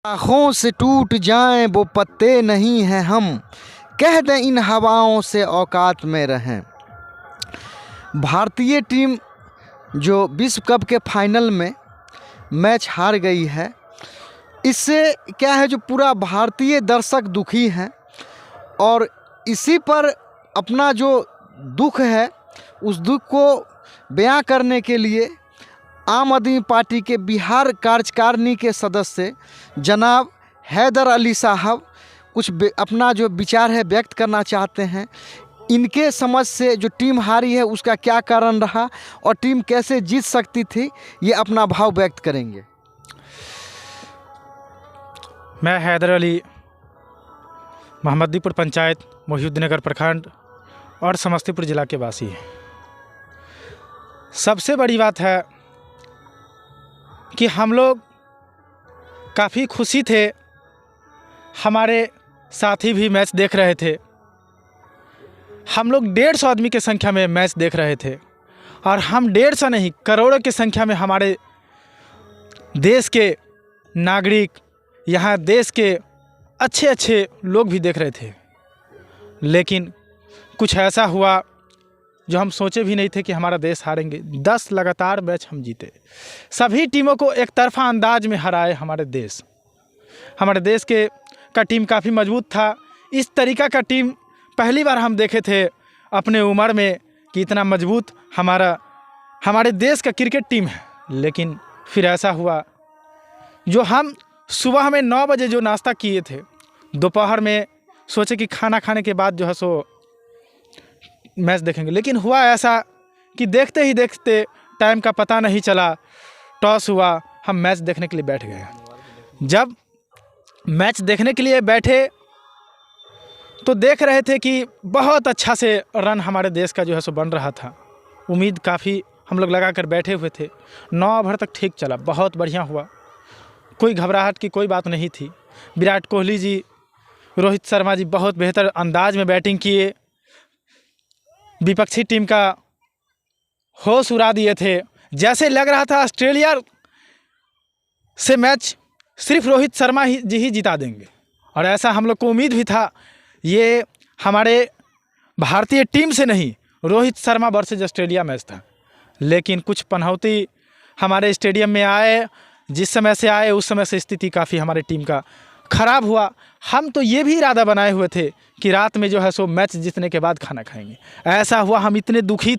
आँखों से टूट जाएं वो पत्ते नहीं हैं हम, कह दें इन हवाओं से औकात में रहें। भारतीय टीम जो विश्व कप के फाइनल में मैच हार गई है, इससे क्या है जो पूरा भारतीय दर्शक दुखी हैं और इसी पर अपना जो दुख है उस दुख को बयां करने के लिए आम आदमी पार्टी के बिहार कार्यकारिणी के सदस्य जनाब हैदर अली साहब कुछ अपना जो विचार है व्यक्त करना चाहते हैं। इनके समझ से जो टीम हारी है उसका क्या कारण रहा और टीम कैसे जीत सकती थी, ये अपना भाव व्यक्त करेंगे। मैं हैदर अली, मोहम्मदीपुर पंचायत, मोहिउद्दीननगर प्रखंड और समस्तीपुर ज़िला के वासी हैं। सबसे बड़ी बात है कि हम लोग काफ़ी खुशी थे, हमारे साथी भी मैच देख रहे थे। हम लोग 150 आदमी की संख्या में मैच देख रहे थे और हम 150 नहीं करोड़ों की संख्या में हमारे देश के नागरिक, यहाँ देश के अच्छे अच्छे लोग भी देख रहे थे। लेकिन कुछ ऐसा हुआ जो हम सोचे भी नहीं थे कि हमारा देश हारेंगे। 10 लगातार मैच हम जीते, सभी टीमों को एक तरफा अंदाज में हराए हमारे देश का टीम काफ़ी मजबूत था। इस तरीक़ा का टीम पहली बार हम देखे थे अपने उम्र में कि इतना मजबूत हमारे देश का क्रिकेट टीम है। लेकिन फिर ऐसा हुआ जो हम सुबह में 9 बजे जो नाश्ता किए थे, दोपहर में सोचे कि खाना खाने के बाद जो है सो मैच देखेंगे, लेकिन हुआ ऐसा कि देखते ही देखते टाइम का पता नहीं चला, टॉस हुआ, हम मैच देखने के लिए बैठ गए। जब मैच देखने के लिए बैठे तो देख रहे थे कि बहुत अच्छा से रन हमारे देश का जो है सो बन रहा था। उम्मीद काफ़ी हम लोग लगा कर बैठे हुए थे। 9 ओवर तक ठीक चला, बहुत बढ़िया हुआ, कोई घबराहट की कोई बात नहीं थी। विराट कोहली जी, रोहित शर्मा जी बहुत बेहतर अंदाज में बैटिंग किए, विपक्षी टीम का होश उड़ा दिए थे। जैसे लग रहा था ऑस्ट्रेलिया से मैच सिर्फ रोहित शर्मा जी ही जिता देंगे, और ऐसा हम लोग को उम्मीद भी था। ये हमारे भारतीय टीम से नहीं, Rohit Sharma versus Australia match था। लेकिन कुछ पनौती हमारे स्टेडियम में आए, जिस समय से आए उस समय से स्थिति काफ़ी हमारे टीम का ख़राब हुआ। हम तो ये भी इरादा बनाए हुए थे कि रात में जो है सो मैच जीतने के बाद खाना खाएंगे। ऐसा हुआ, हम इतने दुखी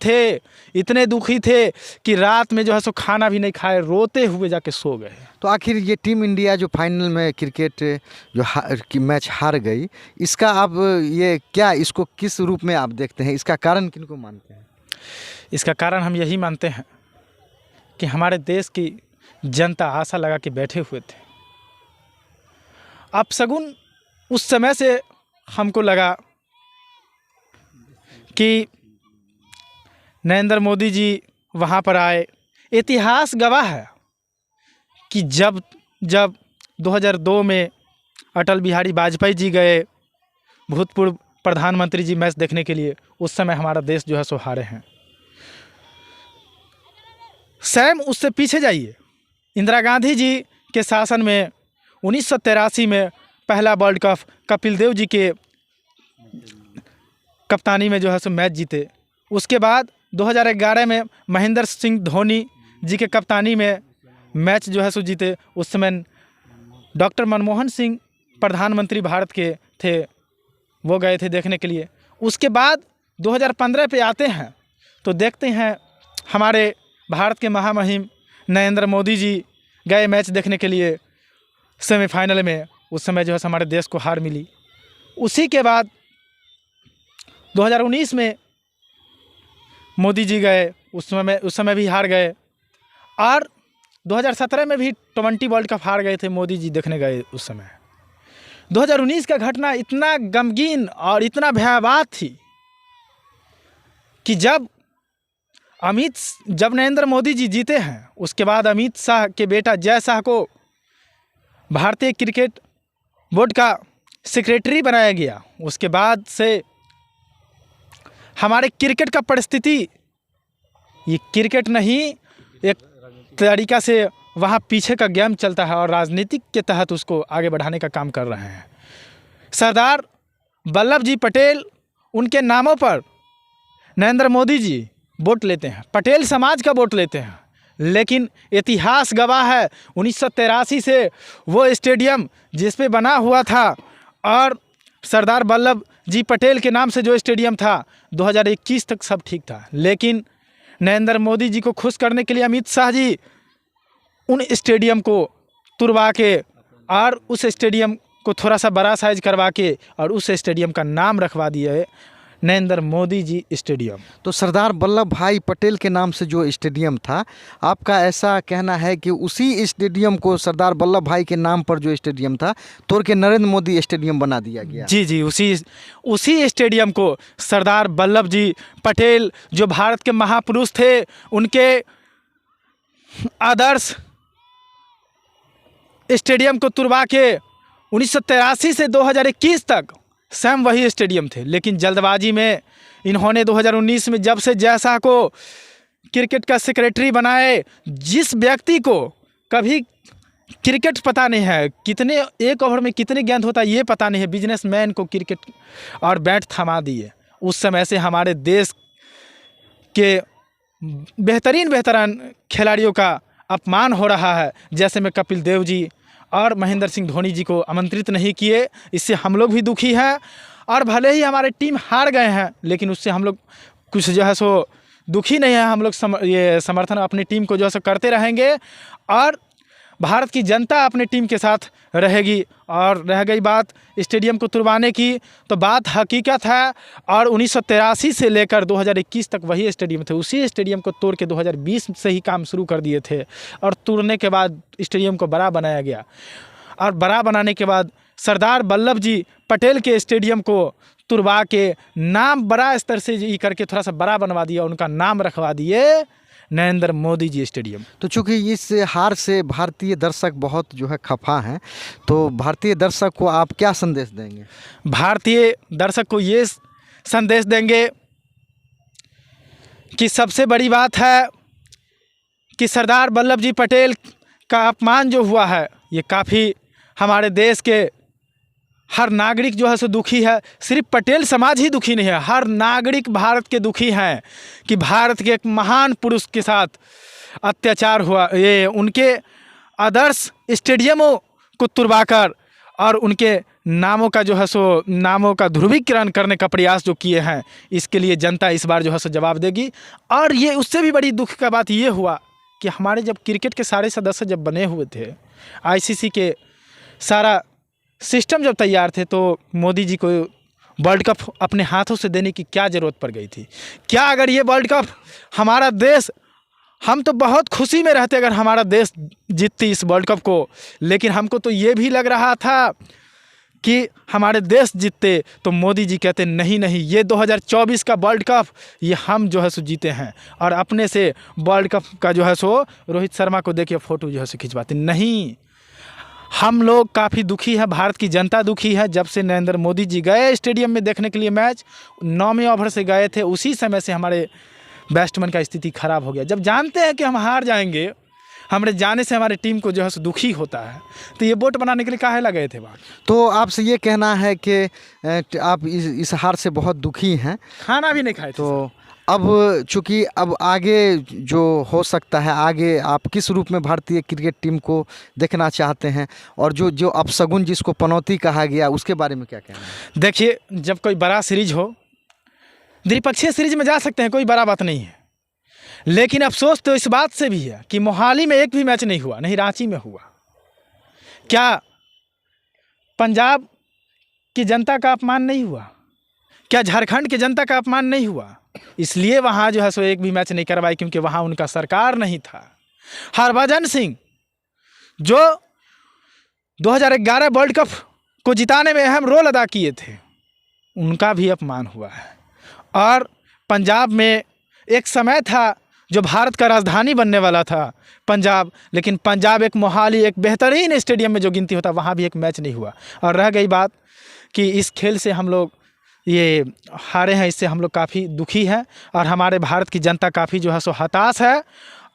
थे कि रात में जो है सो खाना भी नहीं खाए, रोते हुए जाके सो गए। तो आखिर ये टीम इंडिया जो फाइनल में क्रिकेट जो मैच हार गई, इसका आप इसको किस रूप में आप देखते हैं? इसका कारण किनको मानते हैं? इसका कारण हम यही मानते हैं कि हमारे देश की जनता आशा लगा के बैठे हुए थे। अपशगुन उस समय से हमको लगा कि नरेंद्र मोदी जी वहाँ पर आए। इतिहास गवाह है कि जब 2002 में अटल बिहारी वाजपेयी जी गए, भूतपूर्व प्रधानमंत्री जी मैच देखने के लिए, उस समय हमारा देश जो है सो हारे हैं। सैम उससे पीछे जाइए, इंदिरा गांधी जी के शासन में 1983 में पहला वर्ल्ड कप कपिल देव जी के कप्तानी में जो है सो मैच जीते। उसके बाद 2011 में महेंद्र सिंह धोनी जी के कप्तानी में मैच जो है सो जीते। उस समय डॉक्टर मनमोहन सिंह प्रधानमंत्री भारत के थे, वो गए थे देखने के लिए। उसके बाद 2015 पे आते हैं तो देखते हैं हमारे भारत के महामहिम नरेंद्र मोदी जी गए मैच देखने के लिए सेमीफाइनल में। उस समय जो है हमारे देश को हार मिली। उसी के बाद 2019 में मोदी जी गए, उस समय भी हार गए, और 2017 में भी 20 वर्ल्ड कप हार गए थे, मोदी जी देखने गए उस समय। 2019 का घटना इतना गमगीन और इतना भयावह थी कि जब नरेंद्र मोदी जी जीते हैं, उसके बाद अमित शाह के बेटा जय शाह को भारतीय क्रिकेट बोर्ड का सेक्रेटरी बनाया गया। उसके बाद से हमारे क्रिकेट का परिस्थिति, ये क्रिकेट नहीं एक तरीक़ा से वहाँ पीछे का गेम चलता है और राजनीतिक के तहत उसको आगे बढ़ाने का काम कर रहे हैं। सरदार वल्लभ जी पटेल, उनके नामों पर नरेंद्र मोदी जी वोट लेते हैं, पटेल समाज का वोट लेते हैं। लेकिन इतिहास गवाह है 1983 से वो स्टेडियम जिस पे बना हुआ था और सरदार वल्लभ जी पटेल के नाम से जो स्टेडियम था 2021 तक सब ठीक था। लेकिन नरेंद्र मोदी जी को खुश करने के लिए अमित शाह जी उन स्टेडियम को तुड़वा के और उस स्टेडियम को थोड़ा सा बड़ा साइज करवा के और उस स्टेडियम का नाम रखवा दिए नरेंद्र मोदी जी स्टेडियम। तो सरदार वल्लभ भाई पटेल के नाम से जो स्टेडियम था, आपका ऐसा कहना है कि उसी स्टेडियम को सरदार वल्लभ भाई के नाम पर जो स्टेडियम था तोड़ के नरेंद्र मोदी स्टेडियम बना दिया गया? जी जी, उसी स्टेडियम को सरदार वल्लभ जी पटेल जो भारत के महापुरुष थे, उनके आदर्श स्टेडियम को तुड़वा के 1983 से 2021 तक स्वयं वही स्टेडियम थे। लेकिन जल्दबाजी में इन्होंने 2019 में जब से जैसा को क्रिकेट का सेक्रेटरी बनाए, जिस व्यक्ति को कभी क्रिकेट पता नहीं है, कितने एक ओवर में कितने गेंद होता है ये पता नहीं है, बिजनेसमैन को क्रिकेट और बैट थमा दिए। उस समय से हमारे देश के बेहतरीन खिलाड़ियों का अपमान हो रहा है। जैसे में कपिल देव जी और महेंद्र सिंह धोनी जी को आमंत्रित नहीं किए, इससे हम लोग भी दुखी हैं। और भले ही हमारे टीम हार गए हैं, लेकिन उससे हम लोग कुछ जो है सो दुखी नहीं है। हम लोग ये समर्थन अपनी टीम को जो है सो करते रहेंगे और भारत की जनता अपनी टीम के साथ रहेगी। और रह गई बात स्टेडियम को तुड़वाने की, तो बात हकीकत है। और 1983 से लेकर 2021 तक वही स्टेडियम थे। उसी स्टेडियम को तोड़ के 2020 से ही काम शुरू कर दिए थे और तोड़ने के बाद स्टेडियम को बड़ा बनाया गया। और बड़ा बनाने के बाद सरदार वल्लभ जी पटेल के स्टेडियम को तुड़वा के नाम बड़ा स्तर से ये करके थोड़ा सा बड़ा बनवा दिया, उनका नाम रखवा दिए नरेंद्र मोदी जी स्टेडियम। तो चूँकि इस हार से भारतीय दर्शक बहुत जो है खफा हैं, तो भारतीय दर्शक को आप क्या संदेश देंगे? भारतीय दर्शक को ये संदेश देंगे कि सबसे बड़ी बात है कि सरदार वल्लभ जी पटेल का अपमान जो हुआ है, ये काफ़ी हमारे देश के हर नागरिक जो है सो दुखी है। सिर्फ पटेल समाज ही दुखी नहीं है, हर नागरिक भारत के दुखी हैं कि भारत के एक महान पुरुष के साथ अत्याचार हुआ। ये उनके आदर्श स्टेडियमों को तुड़वाकर और उनके नामों का जो है सो नामों का ध्रुवीकरण करने का प्रयास जो किए हैं, इसके लिए जनता इस बार जो है सो जवाब देगी। और ये उससे भी बड़ी दुख का बात ये हुआ कि हमारे जब क्रिकेट के सारे सदस्य जब बने हुए थे, आईसीसी के सारा सिस्टम जब तैयार थे, तो मोदी जी को वर्ल्ड कप अपने हाथों से देने की क्या ज़रूरत पड़ गई थी? क्या अगर ये वर्ल्ड कप हमारा देश, हम तो बहुत खुशी में रहते अगर हमारा देश जीतती इस वर्ल्ड कप को। लेकिन हमको तो ये भी लग रहा था कि हमारे देश जीतते, तो मोदी जी कहते नहीं नहीं, ये 2024 का वर्ल्ड कप ये हम जो है सो जीते हैं। और अपने से वर्ल्ड कप का जो है सो रोहित शर्मा को देखिए फ़ोटो जो है सो खिंचवाते। नहीं, हम लोग काफ़ी दुखी है, भारत की जनता दुखी है। जब से नरेंद्र मोदी जी गए स्टेडियम में देखने के लिए मैच, 9वें ओवर से गए थे, उसी समय से हमारे बैट्समैन का स्थिति खराब हो गया। जब जानते हैं कि हम हार जाएंगे, हमारे जाने से हमारे टीम को जो है दुखी होता है, तो ये बोट बनाने के लिए काहे लगे थे बाहर। तो आपसे ये कहना है कि आप इस हार से बहुत दुखी हैं, खाना भी नहीं खाए थे। तो अब चूँकि अब आगे जो हो सकता है, आगे आप किस रूप में भारतीय क्रिकेट टीम को देखना चाहते हैं, और जो अपशगुन जिसको पनौती कहा गया, उसके बारे में क्या कहना है? देखिए, जब कोई बड़ा सीरीज हो, द्विपक्षीय सीरीज में जा सकते हैं, कोई बड़ा बात नहीं है। लेकिन अफसोस तो इस बात से भी है कि मोहाली में एक भी मैच नहीं हुआ, नहीं रांची में हुआ। क्या पंजाब की जनता का अपमान नहीं हुआ? क्या झारखंड की जनता का अपमान नहीं हुआ? इसलिए वहाँ जो है सो एक भी मैच नहीं करवाई, क्योंकि वहाँ उनका सरकार नहीं था। हरभजन सिंह जो 2011 वर्ल्ड कप को जिताने में अहम रोल अदा किए थे, उनका भी अपमान हुआ है। और पंजाब में एक समय था जो भारत का राजधानी बनने वाला था पंजाब, लेकिन पंजाब एक मोहाली एक बेहतरीन स्टेडियम में जो गिनती होता, वहाँ भी एक मैच नहीं हुआ। और रह गई बात कि इस खेल से हम लोग ये हारे हैं, इससे हम लोग काफ़ी दुखी हैं और हमारे भारत की जनता काफ़ी जो है सो हताश है।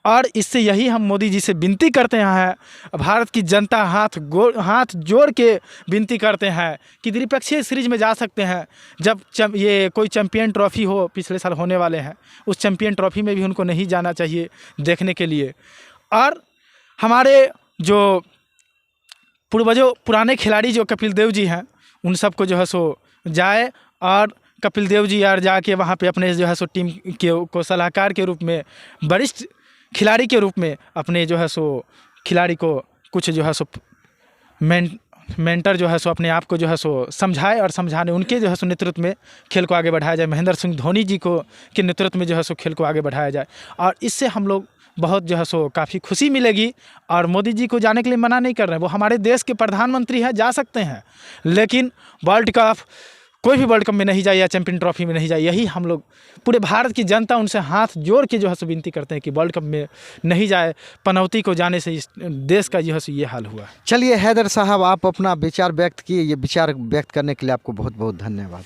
और इससे यही हम मोदी जी से विनती करते हैं, भारत की जनता हाथ जोड़ के विनती करते हैं कि द्विपक्षीय सीरीज में जा सकते हैं। जब ये कोई चैम्पियन ट्रॉफी हो, पिछले साल होने वाले हैं, उस चैम्पियन ट्रॉफी में भी उनको नहीं जाना चाहिए देखने के लिए। और हमारे जो पुराने खिलाड़ी जो कपिल देव जी हैं, उन सबको जो है सो जाए और कपिल देव जी यार जाके वहाँ पे अपने जो है सो टीम को सलाहकार के रूप में, वरिष्ठ खिलाड़ी के रूप में अपने जो है सो खिलाड़ी को कुछ जो है सो मेंटर जो है सो अपने आप को जो है सो समझाए और समझाने उनके जो है सो नेतृत्व में खेल को आगे बढ़ाया जाए। महेंद्र सिंह धोनी जी को के नेतृत्व में जो है सो खेल को आगे बढ़ाया जाए और इससे हम लोग बहुत जो है सो काफ़ी खुशी मिलेगी। और मोदी जी को जाने के लिए मना नहीं कर रहे हैं, वो हमारे देश के प्रधानमंत्री हैं, जा सकते हैं, लेकिन वर्ल्ड कप, कोई भी वर्ल्ड कप में नहीं जाए या चैंपियन ट्रॉफी में नहीं जाए। यही हम लोग पूरे भारत की जनता उनसे हाथ जोड़ के जो है सो विनती करते हैं कि वर्ल्ड कप में नहीं जाए। पनौती को जाने से इस देश का जो है सो ये हाल हुआ। चलिए हैदर साहब, आप अपना विचार व्यक्त किए, ये विचार व्यक्त करने के लिए आपको बहुत बहुत धन्यवाद।